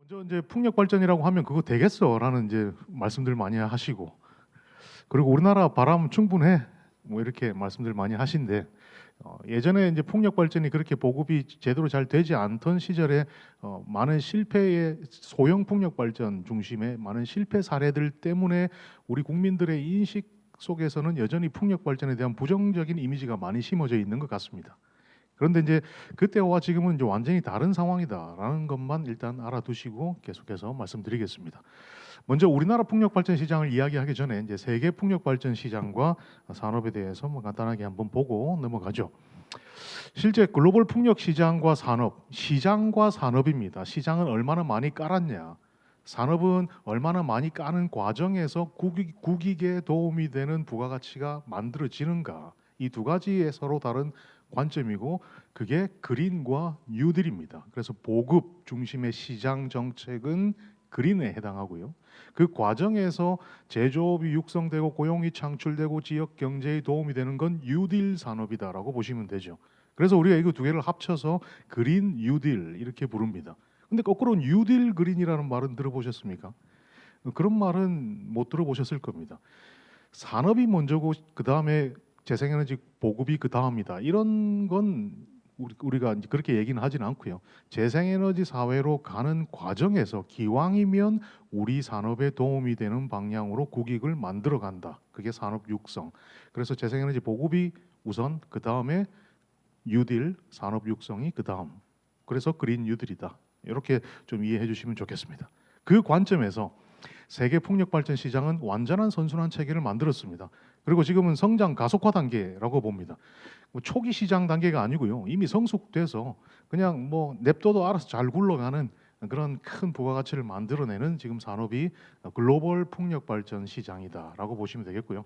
먼저 이제 풍력 발전이라고 하면 그거 되겠어라는 이제 말씀들 많이 하시고, 그리고 우리나라 바람 충분해 뭐 이렇게 말씀들 많이 하신데, 예전에 이제 풍력 발전이 그렇게 보급이 제대로 잘 되지 않던 시절에 많은 실패의 소형 풍력 발전 중심의 많은 실패 사례들 때문에 우리 국민들의 인식 속에서는 여전히 풍력 발전에 대한 부정적인 이미지가 많이 심어져 있는 것 같습니다. 그런데 이제 그때와 지금은 이제 완전히 다른 상황이다라는 것만 일단 알아두시고 계속해서 말씀드리겠습니다. 먼저 우리나라 풍력 발전 시장을 이야기하기 전에 이제 세계 풍력 발전 시장과 산업에 대해서 뭐 간단하게 한번 보고 넘어가죠. 실제 글로벌 풍력 시장과 산업, 시장과 산업입니다. 시장은 얼마나 많이 깔았냐, 산업은 얼마나 많이 까는 과정에서 국익에 도움이 되는 부가가치가 만들어지는가, 이 두 가지의 서로 다른 관점이고, 그게 그린과 뉴딜입니다. 그래서 보급 중심의 시장 정책은 그린에 해당하고요. 그 과정에서 제조업이 육성되고 고용이 창출되고 지역 경제에 도움이 되는 건 뉴딜 산업이다라고 보시면 되죠. 그래서 우리가 이거 두 개를 합쳐서 그린 뉴딜 이렇게 부릅니다. 근데 거꾸로 뉴딜 그린이라는 말은 들어보셨습니까? 그런 말은 못 들어보셨을 겁니다. 산업이 먼저고 그 다음에 재생에너지 보급이 그 다음이다, 이런 건 우리가 이제 그렇게 얘기는 하지는 않고요. 재생에너지 사회로 가는 과정에서 기왕이면 우리 산업에 도움이 되는 방향으로 국익을 만들어 간다. 그게 산업 육성. 그래서 재생에너지 보급이 우선, 그 다음에 뉴딜 산업 육성이 그 다음. 그래서 그린 뉴딜이다. 이렇게 좀 이해해 주시면 좋겠습니다. 그 관점에서 세계 풍력 발전 시장은 완전한 선순환 체계를 만들었습니다. 그리고 지금은 성장 가속화 단계라고 봅니다. 뭐 초기 시장 단계가 아니고요. 이미 성숙돼서 그냥 뭐 냅둬도 알아서 잘 굴러가는 그런 큰 부가가치를 만들어내는 지금 산업이 글로벌 풍력 발전 시장이다라고 보시면 되겠고요.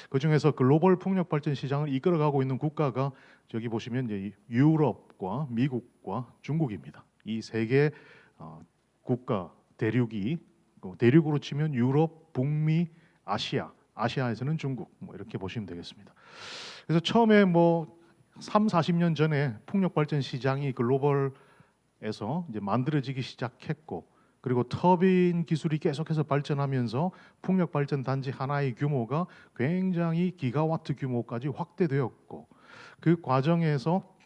그 중에서 글로벌 풍력 발전 시장을 이끌어가고 있는 국가가 저기 보시면 이제 유럽과 미국과 중국입니다. 이 세 개 국가 대륙이, 대륙으로 치면 유럽, 북미, 아시아, 아시아에서는 중국, 뭐 이렇게 보시면 되겠습니다. 그래서 처음에 뭐 3, 40년 전에 풍력 발전 시장이 글로벌에서 이제 만들어지기 시작했고, 그리고 터빈 기술이 계속해서 발전하면서 풍력 발전 단지 하나의 규모가 굉장히 기가와트 규모까지 확대되었고, 그 과정에서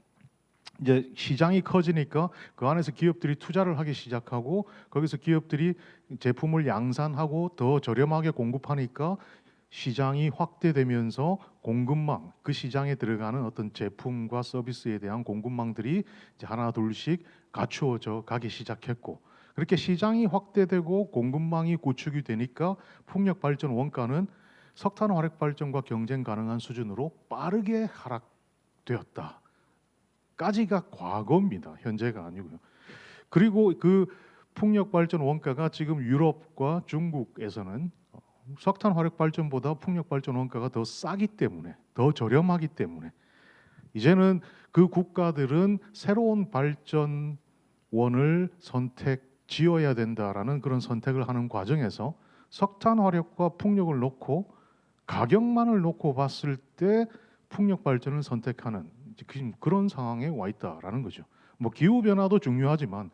이제 시장이 커지니까 그 안에서 기업들이 투자를 하기 시작하고, 거기서 기업들이 제품을 양산하고 더 저렴하게 공급하니까 시장이 확대되면서 공급망, 그 시장에 들어가는 어떤 제품과 서비스에 대한 공급망들이 이제 하나 둘씩 갖추어져 가기 시작했고, 그렇게 시장이 확대되고 공급망이 구축이 되니까 풍력 발전 원가는 석탄 화력 발전과 경쟁 가능한 수준으로 빠르게 하락되었다. 까지가 과거입니다. 현재가 아니고요. 그리고 그 풍력 발전 원가가 지금 유럽과 중국에서는 석탄 화력 발전보다 풍력 발전 원가가 더 싸기 때문에, 더 저렴하기 때문에 이제는 그 국가들은 새로운 발전원을 지어야 된다라는 그런 선택을 하는 과정에서 석탄 화력과 풍력을 놓고 가격만을 놓고 봤을 때 풍력 발전을 선택하는 그런 상황에 와 있다라는 거죠. 뭐 기후 변화도 중요하지만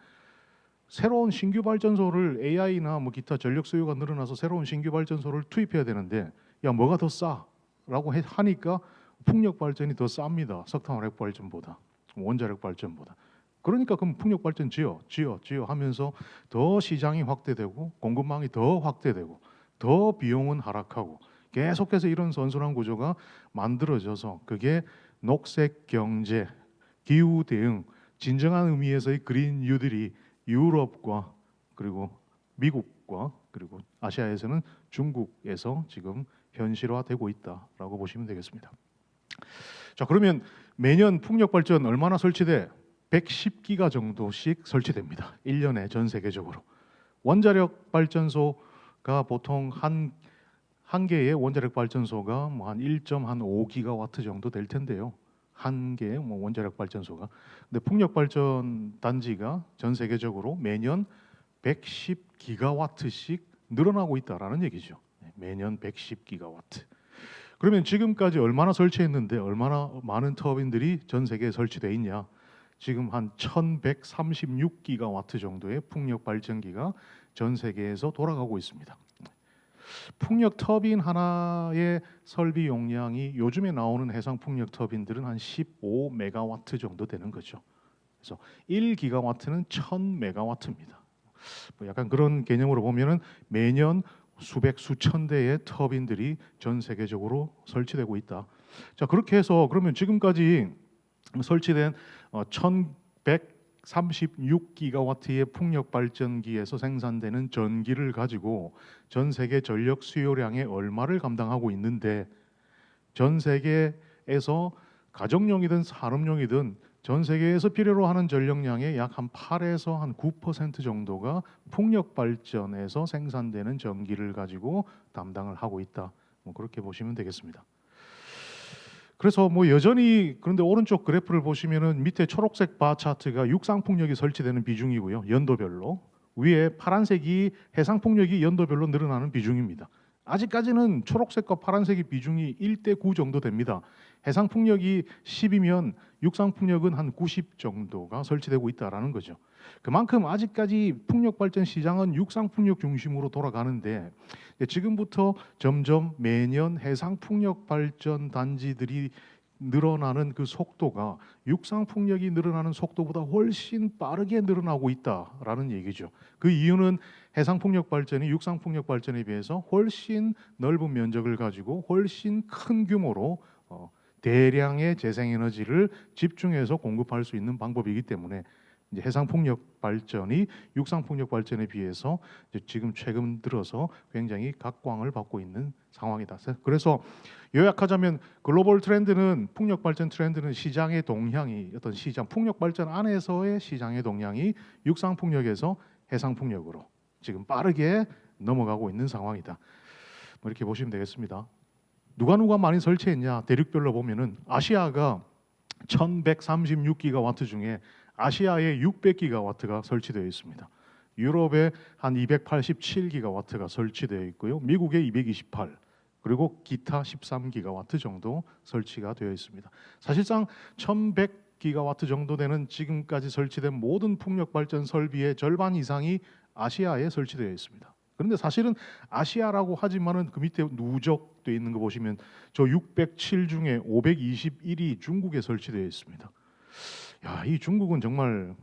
새로운 신규 발전소를, AI나 뭐 기타 전력 수요가 늘어나서 새로운 신규 발전소를 투입해야 되는데, 야 뭐가 더 싸라고 하니까 풍력 발전이 더 쌉니다. 석탄 화력 발전보다, 원자력 발전보다. 그러니까 그럼 풍력 발전 지어 하면서 더 시장이 확대되고 공급망이 더 확대되고 더 비용은 하락하고, 계속해서 이런 선순환 구조가 만들어져서 그게 녹색 경제, 기후 대응, 진정한 의미에서의 그린 뉴딜이 유럽과 그리고 미국과 그리고 아시아에서는 중국에서 지금 현실화되고 있다라고 보시면 되겠습니다. 자, 그러면 매년 풍력 발전 얼마나 설치돼? 110기가 정도씩 설치됩니다. 1년에 전 세계적으로. 원자력 발전소가 보통 한 개의 원자력 발전소가 뭐 한 1.5기가와트 정도 될 텐데요. 한 개의 뭐 원자력 발전소가. 근데 풍력 발전 단지가 전 세계적으로 매년 110기가와트씩 늘어나고 있다라는 얘기죠. 매년 110기가와트. 그러면 지금까지 얼마나 설치했는데 얼마나 많은 터빈들이 전 세계에 설치돼 있냐? 지금 한 1136기가와트 정도의 풍력 발전기가 전 세계에서 돌아가고 있습니다. 풍력 터빈 하나의 설비 용량이 요즘에 나오는 해상 풍력 터빈들은 한 15메가와트 정도 되는 거죠. 그래서 1기가와트는 1000메가와트입니다. 뭐 약간 그런 개념으로 보면은 매년 수천 대의 터빈들이 전 세계적으로 설치되고 있다. 자, 그렇게 해서 그러면 지금까지 설치된 1136기가와트의 풍력 발전기에서 생산되는 전기를 가지고 전 세계 전력 수요량의 얼마를 감당하고 있는데, 전 세계에서 가정용이든 산업용이든 전 세계에서 필요로 하는 전력량의 약 한 8에서 한 9% 정도가 풍력 발전에서 생산되는 전기를 가지고 담당을 하고 있다. 뭐 그렇게 보시면 되겠습니다. 그래서 뭐 여전히, 그런데 오른쪽 그래프를 보시면은 밑에 초록색 바 차트가 육상 풍력이 설치되는 비중이고요, 연도별로. 위에 파란색이 해상 풍력이 연도별로 늘어나는 비중입니다. 아직까지는 초록색과 파란색의 비중이 1대9 정도 됩니다. 해상 풍력이 10이면 육상 풍력은 한 90 정도가 설치되고 있다라는 거죠. 그만큼 아직까지 풍력 발전 시장은 육상 풍력 중심으로 돌아가는데, 지금부터 점점 매년 해상 풍력 발전 단지들이 늘어나는 그 속도가 육상 풍력이 늘어나는 속도보다 훨씬 빠르게 늘어나고 있다라는 얘기죠. 그 이유는 해상 풍력 발전이 육상 풍력 발전에 비해서 훨씬 넓은 면적을 가지고 훨씬 큰 규모로 대량의 재생에너지를 집중해서 공급할 수 있는 방법이기 때문에 이제 해상 풍력 발전이 육상 풍력 발전에 비해서 이제 지금 최근 들어서 굉장히 각광을 받고 있는 상황이다. 그래서 요약하자면 글로벌 트렌드는, 풍력 발전 트렌드는 시장의 동향이, 어떤 시장 풍력 발전 안에서의 시장의 동향이 육상 풍력에서 해상 풍력으로 지금 빠르게 넘어가고 있는 상황이다. 뭐 이렇게 보시면 되겠습니다. 누가 많이 설치했냐, 대륙별로 보면은 아시아가 1136기가와트 중에 아시아에 600기가와트가 설치되어 있습니다. 유럽에 한 287기가와트가 설치되어 있고요, 미국에 228, 그리고 기타 13기가와트 정도 설치가 되어 있습니다. 사실상 1100기가와트 정도 되는 지금까지 설치된 모든 풍력 발전 설비의 절반 이상이 아시아에 설치되어 있습니다. 그런데 사실은 아시아라고 하지만은 그 밑에 누적되어 있는 거 보시면 저 607 중에 521이 중국에 설치되어 있습니다. 야, 이 중국은 정말,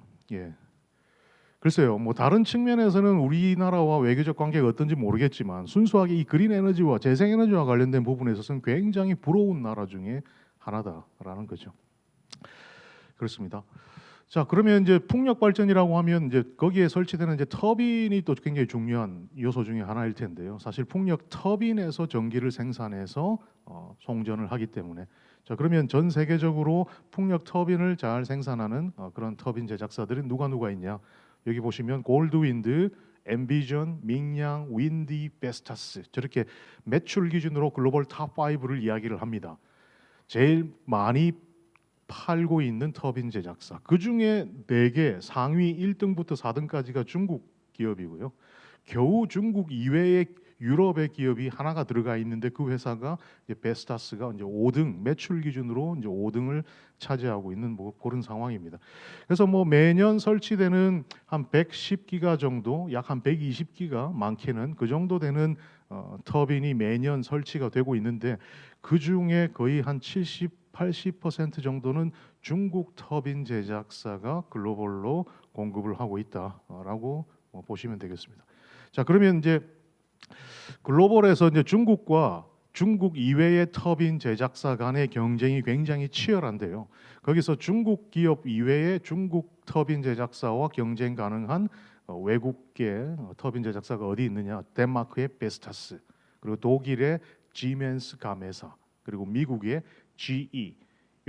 글쎄요, 뭐 다른 측면에서는 우리나라와 외교적 관계가 어떤지 모르겠지만 순수하게 이 그린 에너지와 재생 에너지와 관련된 부분에 있어서는 굉장히 부러운 나라 중에 하나다라는 거죠. 그렇습니다. 자, 그러면 이제 풍력 발전이라고 하면 이제 거기에 설치되는 이제 터빈이 또 굉장히 중요한 요소 중에 하나일 텐데요. 사실 풍력 터빈에서 전기를 생산해서 송전을 하기 때문에, 자, 그러면 전 세계적으로 풍력 터빈을 잘 생산하는 그런 터빈 제작사들은 누가 있냐? 여기 보시면 골드윈드, 엠비전, 밍양, 윈디, 베스타스, 저렇게 매출 기준으로 글로벌 탑 5를 이야기를 합니다. 제일 많이 팔고 있는 터빈 제작사, 그 중에 4개, 상위 1등부터 4등까지가 중국 기업이고요. 겨우 중국 이외의 유럽의 기업이 하나가 들어가 있는데 그 회사가 이제 베스타스가 이제 5등, 매출 기준으로 이제 5등을 차지하고 있는 뭐 그런 상황입니다. 그래서 뭐 매년 설치되는 한 110기가 정도, 약 한 120기가 많게는 그 정도 되는 터빈이 매년 설치가 되고 있는데, 그 중에 거의 한 70-80% 정도는 중국 터빈 제작사가 글로벌로 공급을 하고 있다라고 보시면 되겠습니다. 자, 그러면 이제 글로벌에서 이제 중국과 중국 이외의 터빈 제작사 간의 경쟁이 굉장히 치열한데요. 거기서 중국 기업 이외의 중국 터빈 제작사와 경쟁 가능한 외국계 터빈 제작사가 어디 있느냐? 덴마크의 베스타스, 그리고 독일의 지멘스 가메사, 그리고 미국의 GE,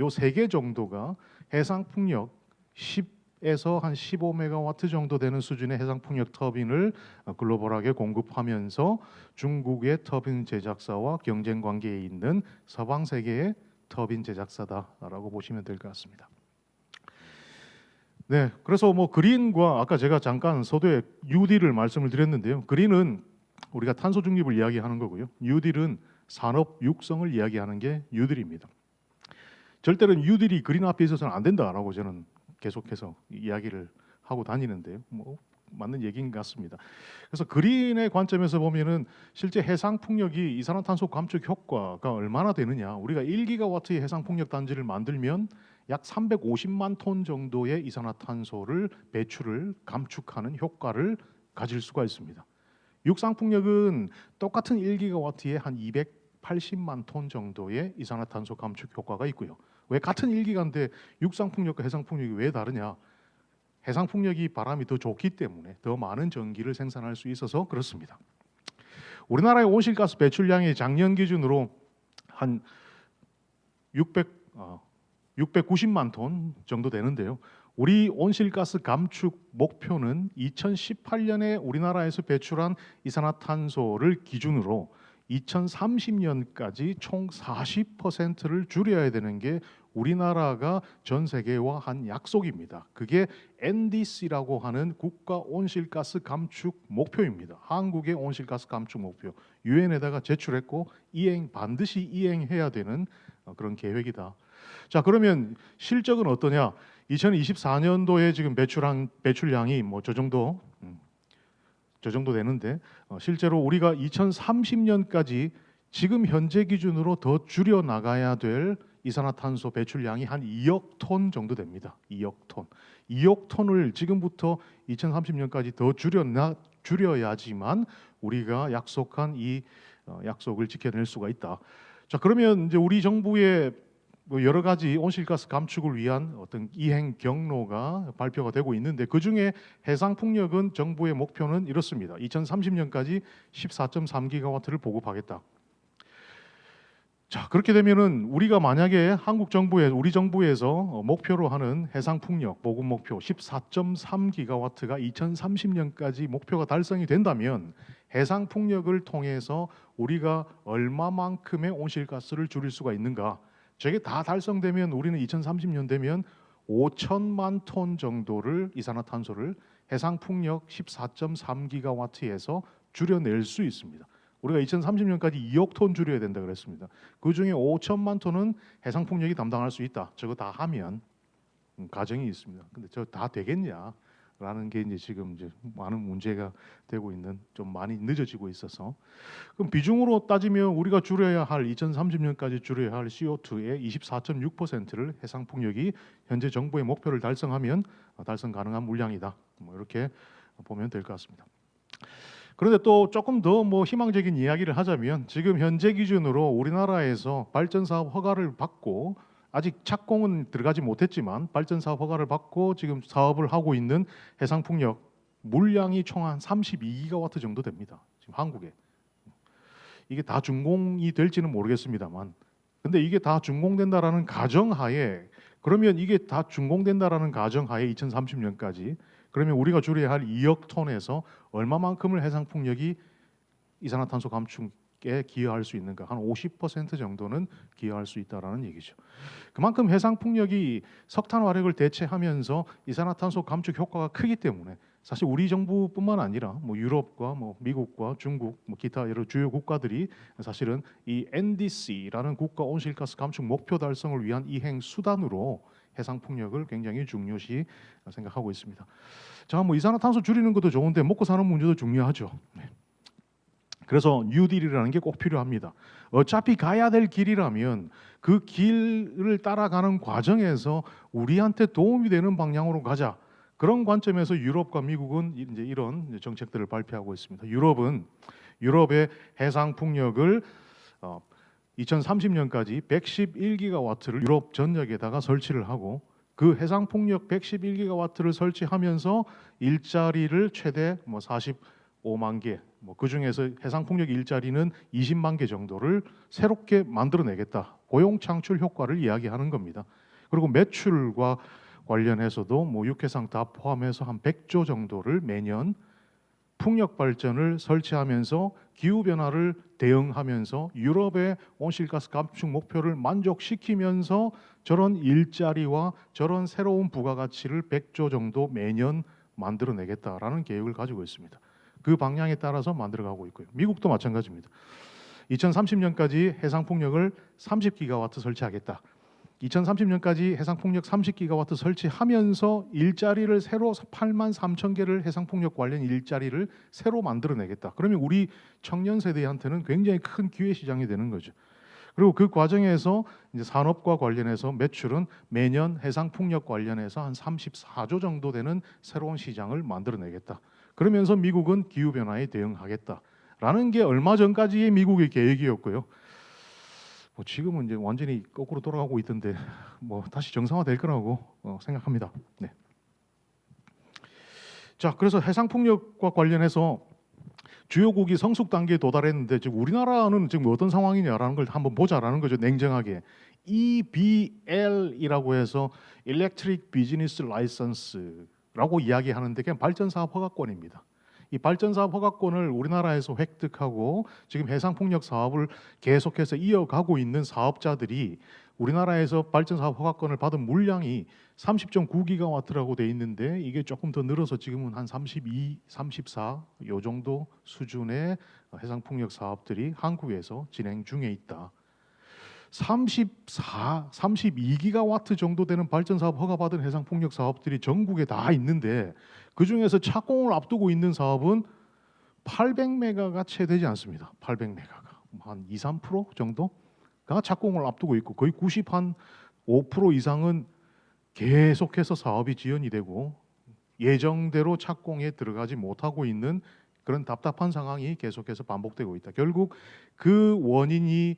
요 3개 정도가 해상 풍력 10에서 한 15메가와트 정도 되는 수준의 해상 풍력 터빈을 글로벌하게 공급하면서 중국의 터빈 제작사와 경쟁 관계에 있는 서방 세계의 터빈 제작사다라고 보시면 될 것 같습니다. 네, 그래서 뭐 그린과 아까 제가 잠깐 서두에 뉴딜을 말씀을 드렸는데요. 그린은 우리가 탄소 중립을 이야기하는 거고요. 뉴딜은 산업 육성을 이야기하는 게 뉴딜입니다. 절대로 뉴딜이 그린 앞에 있어서는 안 된다라고 저는 계속해서 이야기를 하고 다니는데요. 뭐 맞는 얘기인 것 같습니다. 그래서 그린의 관점에서 보면은 실제 해상 풍력이 이산화탄소 감축 효과가 얼마나 되느냐. 우리가 1기가와트의 해상 풍력 단지를 만들면 약 350만 톤 정도의 이산화탄소를 배출을 감축하는 효과를 가질 수가 있습니다. 육상 풍력은 똑같은 1기가와트에 한 280만 톤 정도의 이산화탄소 감축 효과가 있고요. 왜 같은 1기가인데 육상 풍력과 해상 풍력이 왜 다르냐? 해상 풍력이 바람이 더 좋기 때문에 더 많은 전기를 생산할 수 있어서 그렇습니다. 우리나라의 온실가스 배출량이 작년 기준으로 한 690만 톤 정도 되는데요. 우리 온실가스 감축 목표는 2018년에 우리나라에서 배출한 이산화탄소를 기준으로 2030년까지 총 40%를 줄여야 되는 게 우리나라가 전 세계와 한 약속입니다. 그게 NDC라고 하는 국가 온실가스 감축 목표입니다. 한국의 온실가스 감축 목표 유엔에다가 제출했고 반드시 이행해야 되는 그런 계획이다. 자, 그러면 실적은 어떠냐? 2024년도에 지금 배출량이 뭐 저 정도 되는데 실제로 우리가 2030년까지 지금 현재 기준으로 더 줄여 나가야 될 이산화탄소 배출량이 한 2억 톤 정도 됩니다. 2억 톤. 2억 톤을 지금부터 2030년까지 더 줄여야지만 우리가 약속한 이 약속을 지켜낼 수가 있다. 자, 그러면 이제 우리 정부의 뭐 여러 가지 온실가스 감축을 위한 어떤 이행 경로가 발표가 되고 있는데 그 중에 해상 풍력은 정부의 목표는 이렇습니다. 2030년까지 14.3기가와트를 보급하겠다. 자, 그렇게 되면은 우리가 만약에 우리 정부에서 목표로 하는 해상 풍력 보급 목표 14.3기가와트가 2030년까지 목표가 달성이 된다면 해상 풍력을 통해서 우리가 얼마만큼의 온실가스를 줄일 수가 있는가? 저게 다 달성되면 우리는 2030년 되면 5천만 톤 정도를 이산화탄소를 해상 풍력 14.3기가와트에서 줄여낼 수 있습니다. 우리가 2030년까지 2억 톤 줄여야 된다 그랬습니다. 그 중에 5천만 톤은 해상 풍력이 담당할 수 있다. 저거 다 하면 가정이 있습니다. 근데 저 다 되겠냐? 라는 게 이제 지금 이제 많은 문제가 되고 있는 좀 많이 늦어지고 있어서 그럼 비중으로 따지면 우리가 줄여야 할 2030년까지 줄여야 할 CO2의 24.6%를 해상 풍력이 현재 정부의 목표를 달성하면 달성 가능한 물량이다. 뭐 이렇게 보면 될 것 같습니다. 그런데 또 조금 더 뭐 희망적인 이야기를 하자면 지금 현재 기준으로 우리나라에서 발전 사업 허가를 받고 아직 착공은 들어가지 못했지만 발전 사업 허가를 받고 지금 사업을 하고 있는 해상 풍력 물량이 총 한 32기가와트 정도 됩니다. 지금 한국에. 이게 다 준공이 될지는 모르겠습니다만 근데 이게 다 준공된다라는 가정하에 그러면 이게 다 준공된다라는 가정하에 2030년까지 그러면 우리가 줄여야 할 2억 톤에서 얼마만큼을 해상 풍력이 이산화탄소 감축에 기여할 수 있는가? 한 50% 정도는 기여할 수 있다라는 얘기죠. 그만큼 해상 풍력이 석탄 화력을 대체하면서 이산화탄소 감축 효과가 크기 때문에 사실 우리 정부뿐만 아니라 뭐 유럽과 뭐 미국과 중국, 뭐 기타 여러 주요 국가들이 사실은 이 NDC라는 국가 온실가스 감축 목표 달성을 위한 이행 수단으로 해상 풍력을 굉장히 중요시 생각하고 있습니다. 자, 뭐 이산화탄소 줄이는 것도 좋은데 먹고 사는 문제도 중요하죠. 그래서 뉴딜이라는 게 꼭 필요합니다. 어차피 가야 될 길이라면 그 길을 따라가는 과정에서 우리한테 도움이 되는 방향으로 가자. 그런 관점에서 유럽과 미국은 이제 이런 정책들을 발표하고 있습니다. 유럽의 해상 풍력을 2030년까지 111기가와트를 유럽 전역에다가 설치를 하고 그 해상 풍력 111기가와트를 설치하면서 일자리를 최대 45만 개, 그 중에서 해상 풍력 일자리는 20만 개 정도를 새롭게 만들어내겠다. 고용 창출 효과를 이야기하는 겁니다. 그리고 매출과 관련해서도 육해상 다 포함해서 한 100조 정도를 매년 풍력 발전을 설치하면서 기후 변화를 대응하면서 유럽의 온실가스 감축 목표를 만족시키면서 저런 일자리와 저런 새로운 부가가치를 100조 정도 매년 만들어내겠다라는 계획을 가지고 있습니다. 그 방향에 따라서 만들어가고 있고요. 미국도 마찬가지입니다. 2030년까지 해상 풍력을 30기가와트 설치하겠다. 2030년까지 해상풍력 30기가와트 설치하면서 일자리를 새로 8만 3천 개를 해상풍력 관련 일자리를 새로 만들어내겠다. 그러면 우리 청년 세대한테는 굉장히 큰 기회 시장이 되는 거죠. 그리고 그 과정에서 이제 산업과 관련해서 매출은 매년 해상풍력 관련해서 한 34조 정도 되는 새로운 시장을 만들어내겠다. 그러면서 미국은 기후 변화에 대응하겠다라는 게 얼마 전까지의 미국의 계획이었고요. 뭐 지금은 이제 완전히 거꾸로 돌아가고 있던데 뭐 다시 정상화될 거라고 생각합니다. 네. 자, 그래서 해상풍력과 관련해서 주요국이 성숙 단계에 도달했는데 지금 우리나라는 지금 어떤 상황이냐라는 걸 한번 보자라는 거죠. 냉정하게. EBL이라고 해서 Electric Business License라고 이야기하는데 그냥 발전사업 허가권입니다. 이 발전사업 허가권을 우리나라에서 획득하고 지금 해상풍력 사업을 계속해서 이어가고 있는 사업자들이 우리나라에서 발전사업 허가권을 받은 물량이 30.9기가와트라고 돼 있는데 이게 조금 더 늘어서 지금은 한 32, 34 요 정도 수준의 해상풍력 사업들이 한국에서 진행 중에 있다. 32기가와트 정도 되는 발전사업 허가받은 해상풍력 사업들이 전국에 다 있는데 그중에서 착공을 앞두고 있는 사업은 800메가가 채 되지 않습니다. 800메가가 한 2, 3% 정도가 착공을 앞두고 있고 거의 95% 이상은 계속해서 사업이 지연이 되고 예정대로 착공에 들어가지 못하고 있는 그런 답답한 상황이 계속해서 반복되고 있다. 결국 그 원인이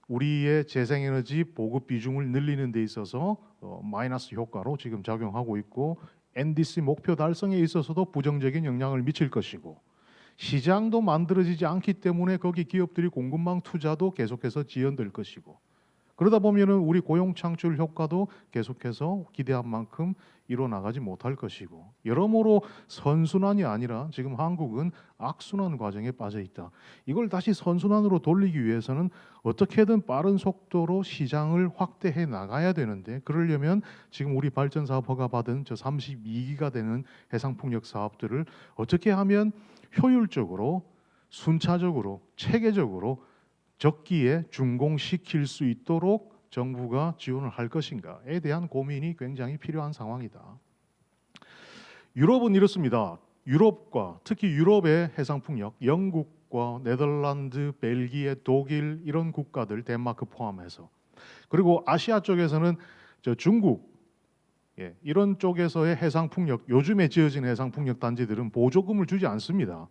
우리의 재생에너지 보급 비중을 늘리는 데 있어서 마이너스 효과로 지금 작용하고 있고 NDC 목표 달성에 있어서도 부정적인 영향을 미칠 것이고 시장도 만들어지지 않기 때문에 거기 기업들이 공급망 투자도 계속해서 지연될 것이고 그러다 보면은 우리 고용 창출 효과도 계속해서 기대한 만큼 이뤄나가지 못할 것이고 여러모로 선순환이 아니라 지금 한국은 악순환 과정에 빠져 있다. 이걸 다시 선순환으로 돌리기 위해서는 어떻게든 빠른 속도로 시장을 확대해 나가야 되는데 그러려면 지금 우리 발전사업 허가받은 저 32기가 되는 해상풍력 사업들을 어떻게 하면 효율적으로 순차적으로 체계적으로 적기에 준공시킬 수 있도록 정부가 지원을 할 것인가에 대한 고민이 굉장히 필요한 상황이다. 유럽은 이렇습니다. 유럽과 특히 유럽의 해상풍력, 영국과 네덜란드, 벨기에, 독일 이런 국가들, 덴마크 포함해서 그리고 아시아 쪽에서는 저 중국 이런 쪽에서의 해상풍력, 요즘에 지어진 해상풍력 단지들은 보조금을 주지 않습니다.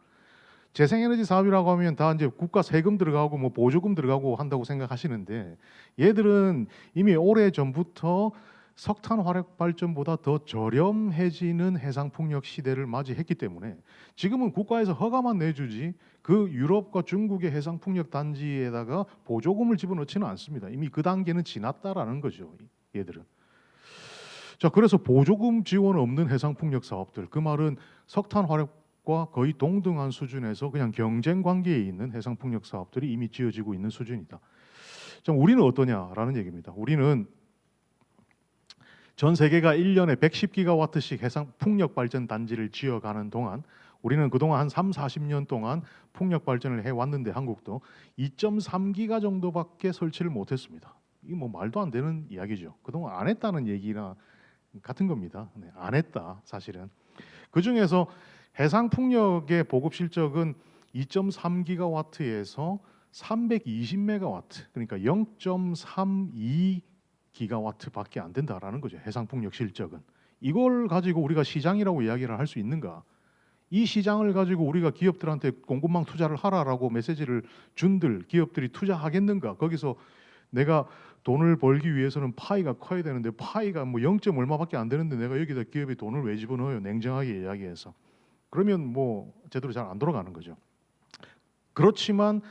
재생에너지 사업이라고 하면 다 이제 국가 세금 들어가고 뭐 보조금 들어가고 한다고 생각하시는데 얘들은 이미 오래 전부터 석탄 화력 발전보다 더 저렴해지는 해상풍력 시대를 맞이했기 때문에 지금은 국가에서 허가만 내주지 그 유럽과 중국의 해상풍력 단지에다가 보조금을 집어넣지는 않습니다. 이미 그 단계는 지났다라는 거죠. 얘들은. 자, 그래서 보조금 지원 없는 해상풍력 사업들 그 말은 석탄 화력 과 거의 동등한 수준에서 그냥 경쟁 관계에 있는 해상풍력 사업들이 이미 지어지고 있는 수준이다. 자, 우리는 어떠냐라는 얘기입니다. 우리는 전 세계가 1년에 110기가와트씩 해상풍력 발전 단지를 지어가는 동안 우리는 그동안 한 3, 40년 동안 풍력 발전을 해왔는데 한국도 2.3기가 정도밖에 설치를 못했습니다. 이게 뭐 말도 안 되는 이야기죠. 그동안 안 했다는 얘기나 같은 겁니다. 네, 안 했다 사실은. 그 중에서 해상풍력의 보급 실적은 2.3기가와트에서 320메가와트, 그러니까 0.32기가와트밖에 안 된다라는 거죠. 해상풍력 실적은. 이걸 가지고 우리가 시장이라고 이야기를 할 수 있는가? 이 시장을 가지고 우리가 기업들한테 공급망 투자를 하라라고 메시지를 준들 기업들이 투자하겠는가? 거기서 내가 돈을 벌기 위해서는 파이가 커야 되는데 파이가 뭐 0. 얼마밖에 안 되는데 내가 여기다 기업이 돈을 왜 집어넣어요? 냉정하게 이야기해서. 그러면 뭐 제대로 잘 안 돌아가는 거죠. 그렇지만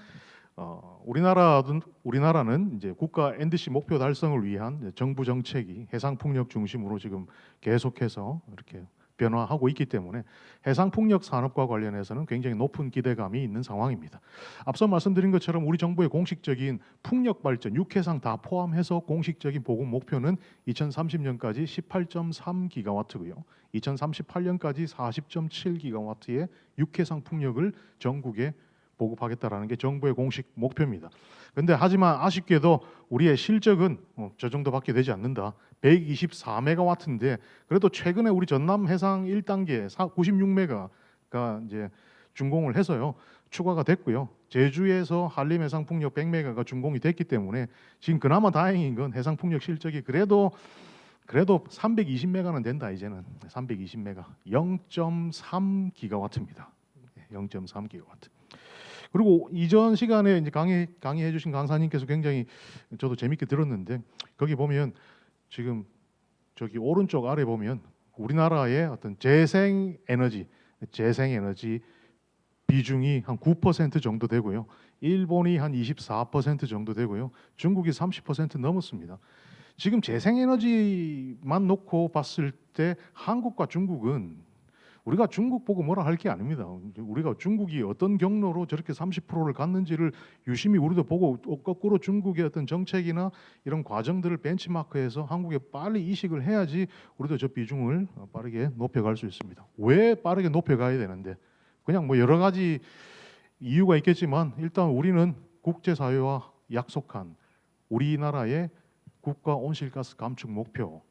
우리나라는 이제 국가 NDC 목표 달성을 위한 정부 정책이 해상풍력 중심으로 지금 계속해서 이렇게 변화하고 있기 때문에 해상풍력 산업과 관련해서는 굉장히 높은 기대감이 있는 상황입니다. 앞서 말씀드린 것처럼 우리 정부의 공식적인 풍력 발전 6해상 다 포함해서 공식적인 보급 목표는 2030년까지 18.3기가와트고요. 2038년까지 40.7기가와트의 6해상 풍력을 전국에 보급하겠다라는 게 정부의 공식 목표입니다. 근데 하지만 아쉽게도 우리의 실적은 저 정도밖에 되지 않는다. 124메가와트인데 그래도 최근에 우리 전남 해상 1단계 96메가가 이제 준공을 해서요. 추가가 됐고요. 제주에서 한림 해상 풍력 100메가가 준공이 됐기 때문에 지금 그나마 다행인 건 해상 풍력 실적이 그래도 320메가는 된다. 이제는 320메가 0.3기가와트입니다. 0.3기가와트. 그리고 이전 시간에 이제 강의해 주신 강사님께서 굉장히 저도 재밌게 들었는데 거기 보면 지금 저기 오른쪽 아래 보면 우리나라의 어떤 재생 에너지 비중이 한 9% 정도 되고요. 일본이 한 24% 정도 되고요. 중국이 30% 넘었습니다. 지금 재생에너지만 놓고 봤을 때 한국과 중국은 우리가 중국 보고 뭐라 할 게 아닙니다. 우리가 중국이 어떤 경로로 저렇게 30%를 갔는지를 유심히 우리도 보고 거꾸로 중국의 어떤 정책이나 이런 과정들을 벤치마크해서 한국에 빨리 이식을 해야지 우리도 저 비중을 빠르게 높여갈 수 있습니다. 왜 빠르게 높여가야 되는데 그냥 뭐 여러 가지 이유가 있겠지만 일단 우리는 국제사회와 약속한 우리나라의 국가 온실가스 감축 목표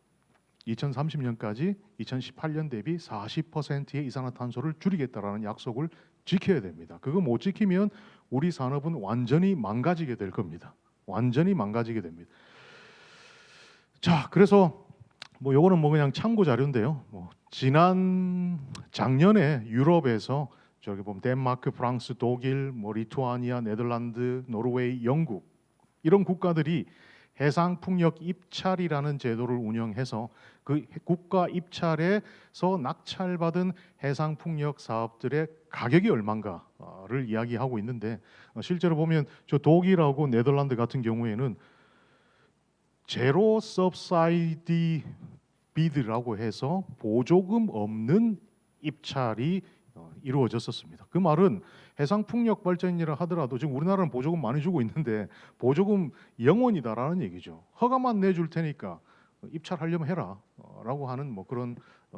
2030년까지 2018년 대비 40%의 이산화탄소를 줄이겠다라는 약속을 지켜야 됩니다. 그거 못 지키면 우리 산업은 완전히 망가지게 될 겁니다. 완전히 망가지게 됩니다. 자, 그래서 뭐 요거는 뭐 그냥 참고 자료인데요. 뭐 작년에 유럽에서 저기 보면 덴마크, 프랑스, 독일, 뭐 리투아니아, 네덜란드, 노르웨이, 영국 이런 국가들이 해상 풍력 입찰이라는 제도를 운영해서 그 국가 입찰에서 낙찰받은 해상 풍력 사업들의 가격이 얼마인가를 이야기하고 있는데 실제로 보면 저 독일하고 네덜란드 같은 경우에는 제로 서브사이디 비드라고 해서 보조금 없는 입찰이 이루어졌었습니다. 그 말은 해상 풍력 발전이라 하더라도 지금 우리나라는 보조금 많이 주고 있는데 보조금 0원이다라는 얘기죠. 허가만 내줄 테니까 입찰하려면 해라라고 하는 뭐 그런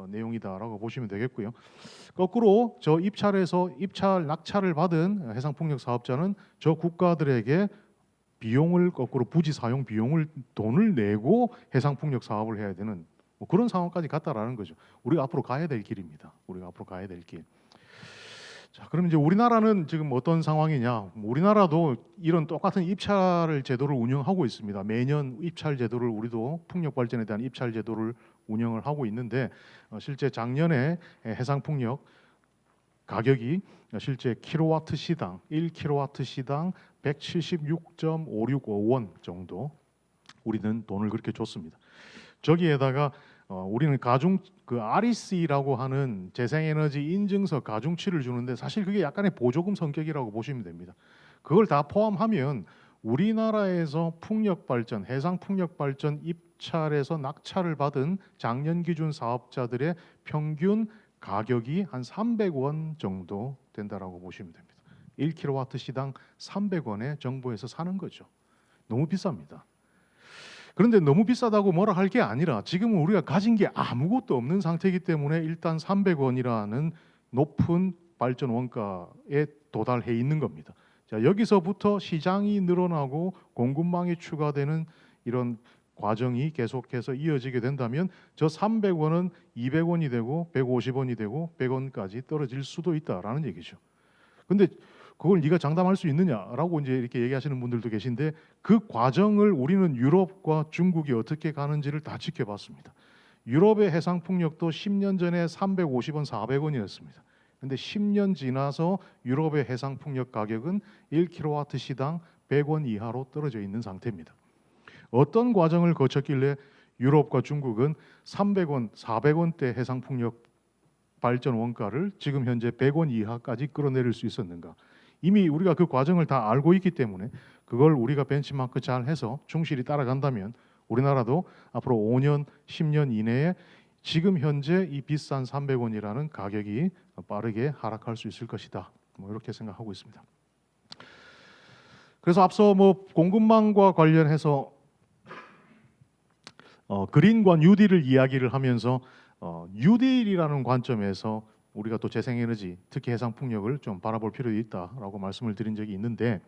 내용이다라고 보시면 되겠고요. 거꾸로 저 입찰에서 낙찰을 받은 해상 풍력 사업자는 저 국가들에게 비용을 거꾸로 부지 사용 비용을 돈을 내고 해상 풍력 사업을 해야 되는 뭐 그런 상황까지 갔다라는 거죠. 우리가 앞으로 가야 될 길입니다. 우리가 앞으로 가야 될 길. 자, 그럼 이제 우리나라는 지금 어떤 상황이냐? 우리나라도 이런 똑같은 입찰 제도를 운영하고 있습니다. 매년 입찰 제도를 우리도 풍력 발전에 대한 입찰 제도를 운영을 하고 있는데 실제 작년에 해상 풍력 가격이 실제 킬로와트 시당 1킬로와트 시당 176.565원 정도 우리는 돈을 그렇게 줬습니다. 저기에다가 우리는 REC라고 하는 재생에너지 인증서 가중치를 주는데 사실 그게 약간의 보조금 성격이라고 보시면 됩니다. 그걸 다 포함하면 우리나라에서 풍력 발전, 해상 풍력 발전 입찰에서 낙찰을 받은 작년 기준 사업자들의 평균 가격이 한 300원 정도 된다라고 보시면 됩니다. 1kW 시당 300원에 정부에서 사는 거죠. 너무 비쌉니다. 그런데 너무 비싸다고 뭐라 할 게 아니라 지금은 우리가 가진 게 아무것도 없는 상태이기 때문에 일단 300원이라는 높은 발전 원가에 도달해 있는 겁니다. 자, 여기서부터 시장이 늘어나고 공급망이 추가되는 이런 과정이 계속해서 이어지게 된다면 저 300원은 200원이 되고 150원이 되고 100원까지 떨어질 수도 있다라는 얘기죠. 근데 그걸 네가 장담할 수 있느냐라고 이제 이렇게 얘기하시는 분들도 계신데 그 과정을 우리는 유럽과 중국이 어떻게 가는지를 다 지켜봤습니다. 유럽의 해상 풍력도 10년 전에 350원, 400원이었습니다. 근데 10년 지나서 유럽의 해상 풍력 가격은 1kW 시당 100원 이하로 떨어져 있는 상태입니다. 어떤 과정을 거쳤길래 유럽과 중국은 300원, 400원대 해상 풍력 발전 원가를 지금 현재 100원 이하까지 끌어내릴 수 있었는가? 이미 우리가 그 과정을 다 알고 있기 때문에 그걸 우리가 벤치마크 잘 해서 충실히 따라간다면 우리나라도 앞으로 5년, 10년 이내에 지금 현재 이 비싼 300원이라는 가격이 빠르게 하락할 수 있을 것이다. 뭐 이렇게 생각하고 있습니다. 그래서 앞서 뭐 공급망과 관련해서 그린과 뉴딜을 이야기를 하면서 뉴딜이라는 관점에서 우리가 또 재생에너지, 특히 해상 풍력을 좀 바라볼 필요가 있다라고 말씀을 드린 적이 있는데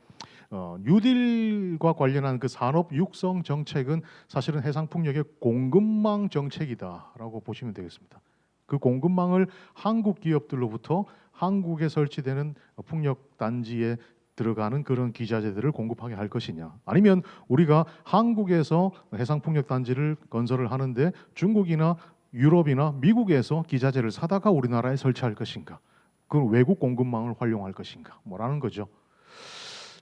뉴딜과 관련한 그 산업 육성 정책은 사실은 해상 풍력의 공급망 정책이다라고 보시면 되겠습니다. 그 공급망을 한국 기업들로부터 한국에 설치되는 풍력 단지에 들어가는 그런 기자재들을 공급하게 할 것이냐, 아니면 우리가 한국에서 해상 풍력 단지를 건설을 하는데 중국이나 유럽이나 미국에서 기자재를 사다가 우리나라에 설치할 것인가, 그 외국 공급망을 활용할 것인가, 뭐라는 거죠.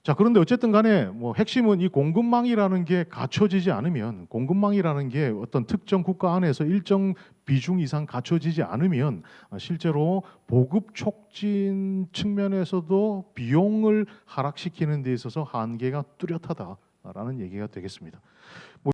자, 그런데 어쨌든 간에 뭐 핵심은 이 공급망이라는 게 갖춰지지 않으면, 공급망이라는 게 어떤 특정 국가 안에서 일정 비중 이상 갖춰지지 않으면 실제로 보급 촉진 측면에서도 비용을 하락시키는 데 있어서 한계가 뚜렷하다라는 얘기가 되겠습니다.